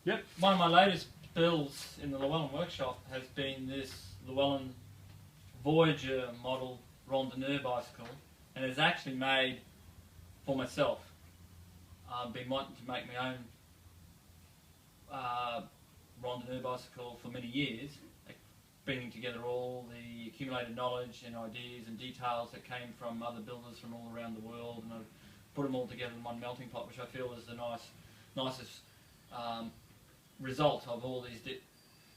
Yep. One of my latest builds in the Llewellyn workshop has been this Llewellyn Voyageur model randonneur bicycle, and it's actually made for myself. I've been wanting to make my own randonneur bicycle for many years, bringing together all the accumulated knowledge and ideas and details that came from other builders from all around the world, and I've put them all together in one melting pot, which I feel is the nicest result of all these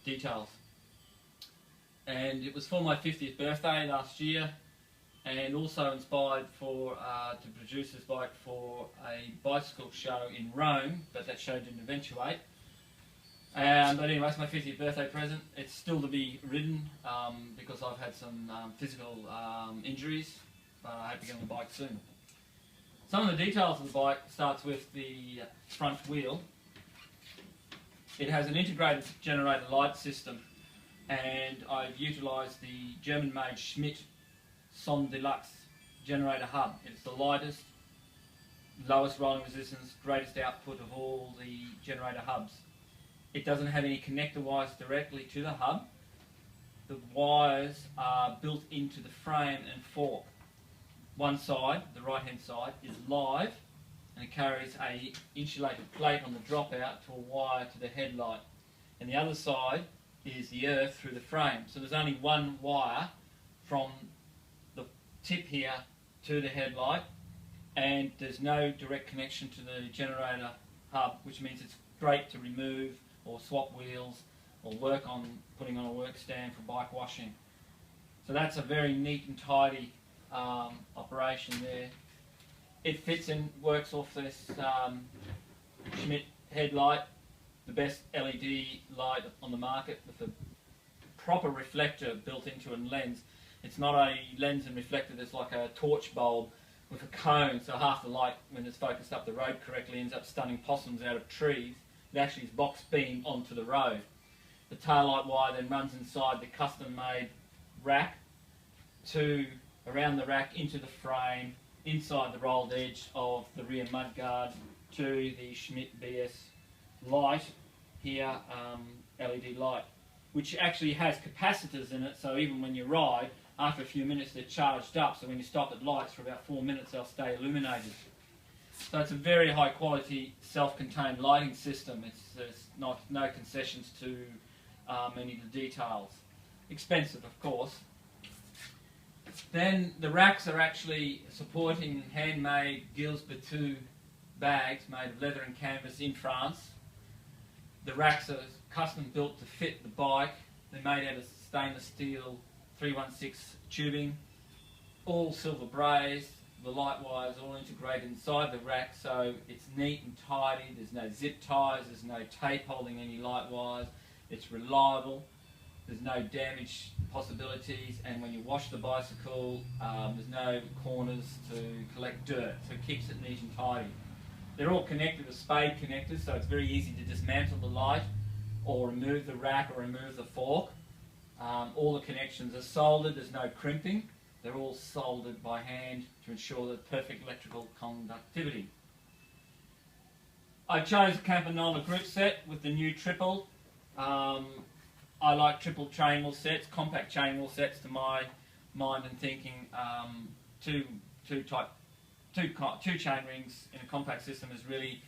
details. And it was for my 50th birthday last year, and also inspired to produce this bike for a bicycle show in Rome, but that show didn't eventuate. But anyway, it's my 50th birthday present. It's still to be ridden because I've had some physical injuries, but I hope to get on the bike soon. Some of the details of the bike starts with the front wheel. It has an integrated generator light system, and I've utilised the German-made Schmidt Son Deluxe generator hub. It's the lightest, lowest rolling resistance, greatest output of all the generator hubs. It doesn't have any connector wires directly to the hub. The wires are built into the frame and fork. One side, the right hand side, is live, and it carries a insulated plate on the dropout to a wire to the headlight. And the other side is the earth through the frame. So there's only one wire from the tip here to the headlight, and there's no direct connection to the generator hub, which means it's great to remove or swap wheels or work on putting on a work stand for bike washing. So that's a very neat and tidy operation there. It fits in, works off this Schmidt headlight, the best LED light on the market, with a proper reflector built into a lens. It's not a lens and reflector that's like a torch bulb with a cone, so half the light, when it's focused up the road correctly, ends up stunning possums out of trees. It actually is box beam onto the road. The taillight wire then runs inside the custom-made rack around the rack into the frame, inside the rolled edge of the rear mudguard to the Schmidt BS light here, LED light, which actually has capacitors in it, so even when you ride, after a few minutes they're charged up, so when you stop at lights for about 4 minutes they'll stay illuminated. So it's a very high quality self-contained lighting system. There's no concessions to any of the details. Expensive, of course. Then the racks are actually supporting handmade Gilles Batou bags made of leather and canvas in France. The racks are custom built to fit the bike. They're made out of stainless steel 316 tubing, all silver brazed. The light wires all integrated inside the rack, so it's neat and tidy. There's no zip ties, there's no tape holding any light wires. It's reliable. There's no damage possibilities, and when you wash the bicycle, there's no corners to collect dirt, so it keeps it neat and tidy. They're all connected with spade connectors, so it's very easy to dismantle the light or remove the rack or remove the fork. All the connections are soldered, there's no crimping. They're all soldered by hand to ensure the perfect electrical conductivity. I chose a Campanola group set with the new triple. I like triple chain wheel sets, compact chain wheel sets to my mind and thinking. Two chain rings in a compact system is really,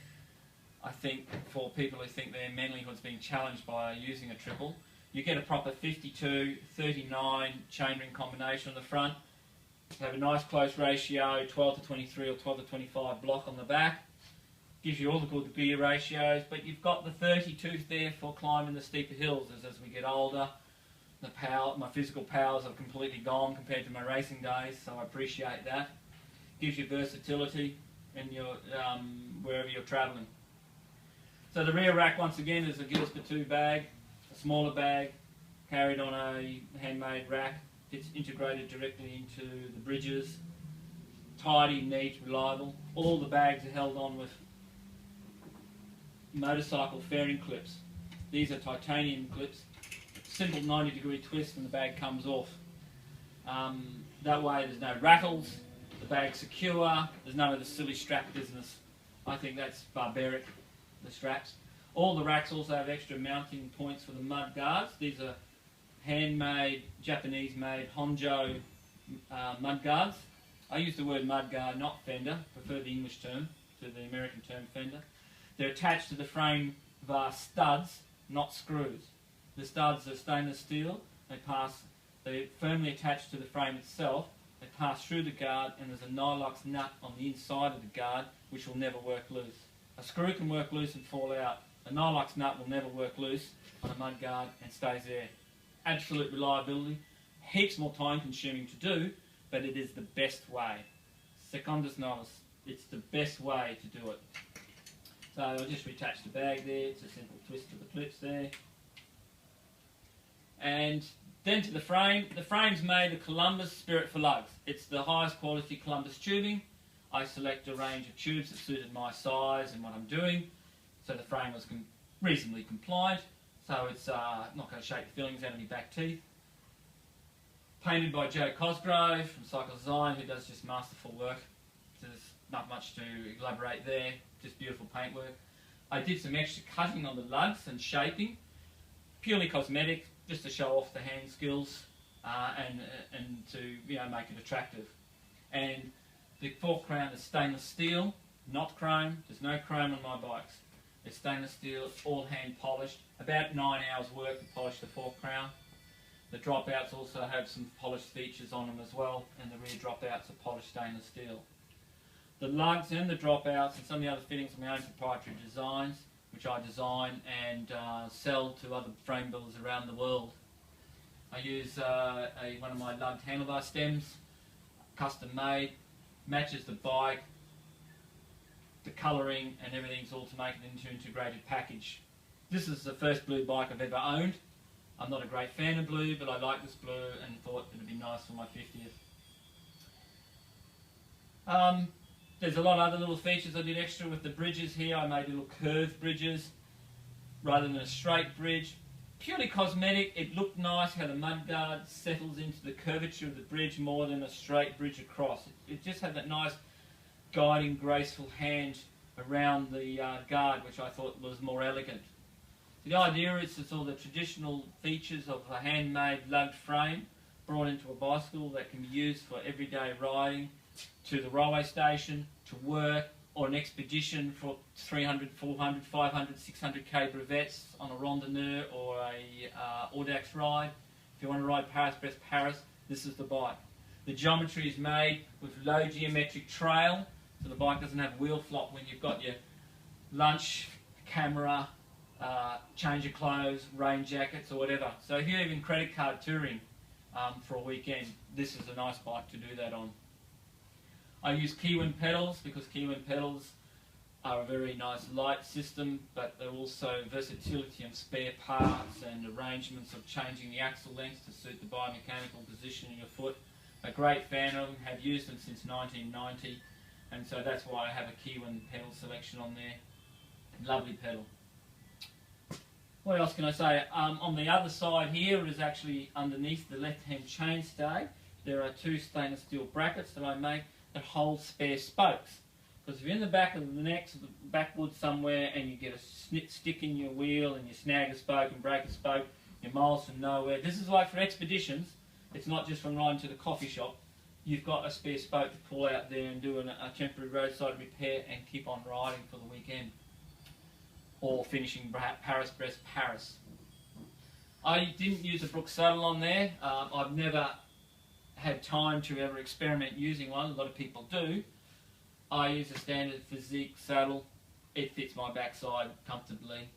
I think, for people who think their manlyhood's being challenged by using a triple. You get a proper 52, 39 chain ring combination on the front. You have a nice close ratio, 12 to 23 or 12 to 25 block on the back. Gives you all the good gear ratios, but you've got the 30 tooth there for climbing the steeper hills. As we get older, my physical powers have completely gone compared to my racing days, so I appreciate that. Gives you versatility in your wherever you're travelling. So the rear rack, once again, is a Gilles Batou bag, a smaller bag, carried on a handmade rack. It's integrated directly into the bridges. Tidy, neat, reliable. All the bags are held on with motorcycle fairing clips. These are titanium clips. Simple 90-degree twist and the bag comes off. That way there's no rattles, the bag's secure, there's none of the silly strap business. I think that's barbaric, the straps. All the racks also have extra mounting points for the mud guards. These are handmade, Japanese-made Honjo mud guards. I use the word mud guard, not fender. Prefer the English term to the American term fender. They're attached to the frame via studs, not screws. The studs are stainless steel. They're firmly attached to the frame itself. They pass through the guard, and there's a Nylox nut on the inside of the guard which will never work loose. A screw can work loose and fall out. A Nylox nut will never work loose on a mud guard and stays there. Absolute reliability. Heaps more time consuming to do, but it is the best way. Secundus novus. It's the best way to do it. So I'll just reattach the bag there. It's a simple twist of the clips there. And then to the frame. The frame's made of Columbus Spirit for lugs. It's the highest quality Columbus tubing. I select a range of tubes that suited my size and what I'm doing. So the frame was reasonably compliant. So it's not going to shake the fillings out of my back teeth. Painted by Joe Cosgrove from Cycle Design, who does just masterful work. So there's not much to elaborate there, just beautiful paintwork. I did some extra cutting on the lugs and shaping, purely cosmetic, just to show off the hand skills and to make it attractive. And the fork crown is stainless steel, not chrome. There's no chrome on my bikes. It's stainless steel, it's all hand polished. About 9 hours work to polish the fork crown. The dropouts also have some polished features on them as well, and the rear dropouts are polished stainless steel. The lugs and the dropouts and some of the other fittings are my own proprietary designs, which I design and sell to other frame builders around the world. I use one of my lugged handlebar stems, custom made, matches the bike, the colouring and everything's all to make it into an integrated package. This is the first blue bike I've ever owned. I'm not a great fan of blue, but I like this blue and thought it would be nice for my 50th. There's a lot of other little features I did extra with the bridges here. I made little curved bridges rather than a straight bridge. Purely cosmetic. It looked nice how the mudguard settles into the curvature of the bridge more than a straight bridge across. It just had that nice guiding, graceful hand around the guard, which I thought was more elegant. The idea is it's all the traditional features of a handmade lugged frame brought into a bicycle that can be used for everyday riding, to the railway station, to work, or an expedition for 300, 400, 500, 600k brevets on a randonneur or a Audax ride. If you want to ride Paris-Brest Paris, this is the bike. The geometry is made with low geometric trail, so the bike doesn't have wheel flop when you've got your lunch, camera, change of clothes, rain jackets or whatever. So if you're even credit card touring for a weekend, this is a nice bike to do that on. I use Llewellyn pedals because Llewellyn pedals are a very nice light system, but they're also versatility of spare parts and arrangements of changing the axle length to suit the biomechanical position of your foot. A great fan of them, have used them since 1990, and so that's why I have a Llewellyn pedal selection on there. Lovely pedal. What else can I say? On the other side here is actually underneath the left-hand chainstay. There are two stainless steel brackets that I make that hold spare spokes. Because if you're in the back of the next backwood somewhere and you get a stick in your wheel and you snag a spoke and break a spoke, you're miles from nowhere. This is like for expeditions. It's not just from riding to the coffee shop. You've got a spare spoke to pull out there and do a temporary roadside repair and keep on riding for the weekend. Or finishing Paris-Brest Paris. I didn't use a Brook saddle on there. I've never had time to ever experiment using one. A lot of people do. I use a standard physique saddle. It fits my backside comfortably.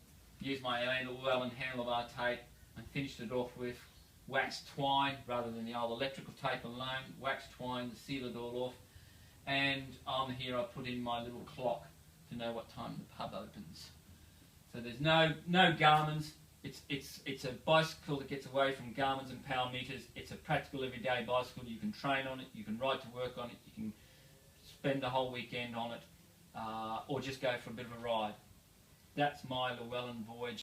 Use my Llewellyn handlebar tape and finished it off with waxed twine rather than the old electrical tape alone. Waxed twine to seal it all off. And on here I put in my little clock to know what time the pub opens. So there's no Garmin's. It's a bicycle that gets away from Garmin's and power meters. It's a practical everyday bicycle. You can train on it, you can ride to work on it, you can spend the whole weekend on it, or just go for a bit of a ride. That's my Llewellyn Voyageur.